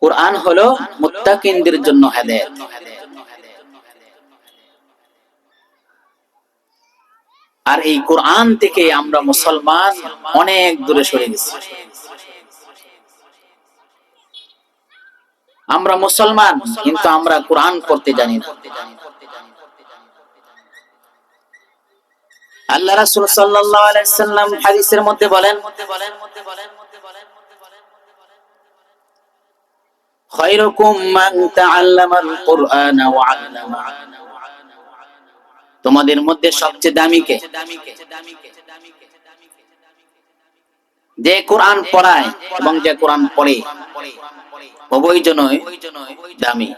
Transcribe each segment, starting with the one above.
কোরআন হলো মুত্তাকিনদের জন্য হেদায়েত। আর এই কোরআন থেকে আমরা মুসলমান অনেক দূরে সরে গেছি। আমরা মুসলমান কিন্তু আমরা কোরআন পড়তে জানি না। আল্লাহ রাসূল সাল্লাল্লাহু আলাইহি ওয়াসাল্লাম হাদিসের মধ্যে বলেন, খায়রুকুম মান তাআল্লামাল কুরআনা ওয়া আল্লামা। তোমাদের মধ্যে সবচেয়ে দামি কে? যে কোরআন পড়ায় এবং যে কোরআন পড়ে, উভয়জনই দামি।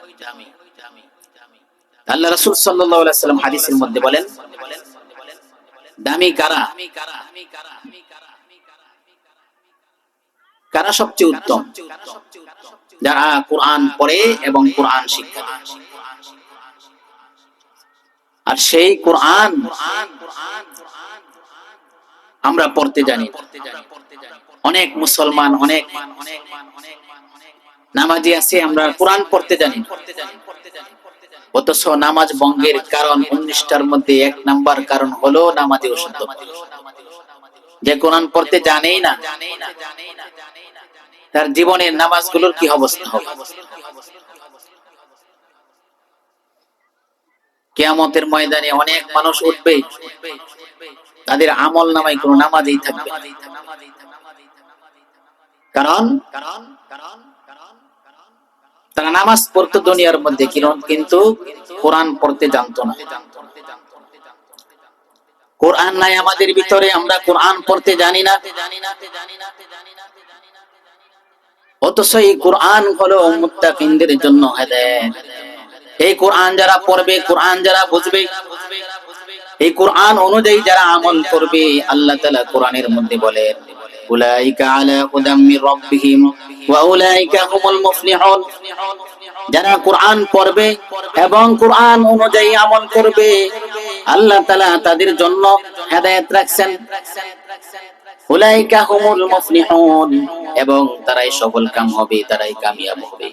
আল্লাহ রাসূল সাল্লাল্লাহু আলাইহি ওয়াসাল্লাম হাদিসের মধ্যে বলেন, দামি কারা? কারা সবচেয়ে উত্তম? যারা কোরআন পড়ে এবং কোরআন শিক্ষা দেয়। আর সেই কোরআন আমরা পড়তে জানি। অনেক মুসলমান, অনেক নামাজি আছে, আমরা কোরআন পড়তে জানি। অথচ নামাজ ভঙ্গের কারণ 19টার মধ্যে 1 নাম্বার কারণ হলো নামাজে অশুদ্ধতা। যে কোরআন পড়তে জানেই না, তার জীবনের নামাজগুলোর কি অবস্থা হবে? কিয়ামতের ময়দানে অনেক মানুষ উঠবে, তাদের আমল নামায় কোনো নামাজই থাকবে না। কারণ তারা নামাজ পড়তো দুনিয়ার মধ্যে, কিন্তু কোরআন পড়তে জানতো না। কোরআন নাই আমাদের ভিতরে, আমরা কোরআন পড়তে জানি না। অথচ এই কোরআন হলো মুত্তাকিনদের জন্য হেদায়েত। এই কোরআন যারা পড়বে, কোরআন যারা বুঝবে, এই কোরআন অনুযায়ী যারা আমল করবে, আল্লাহ তাআলা কোরআনের মধ্যে বলেন, উলাইকা আলা হুদাম মির রাব্বিহিম ওয়া উলাইকা হুমুল মুফলিহুন। যারা কোরআন পড়বে এবং কোরআন অনুযায়ী আমল করবে, আল্লাহ তাআলা তাদের জন্য হেদায়েত রাখছেন। উলাইকা হুমুল মুফলিহুন, এবং তারাই সফলকাম হবে, তারাই কামিয়াব হবে।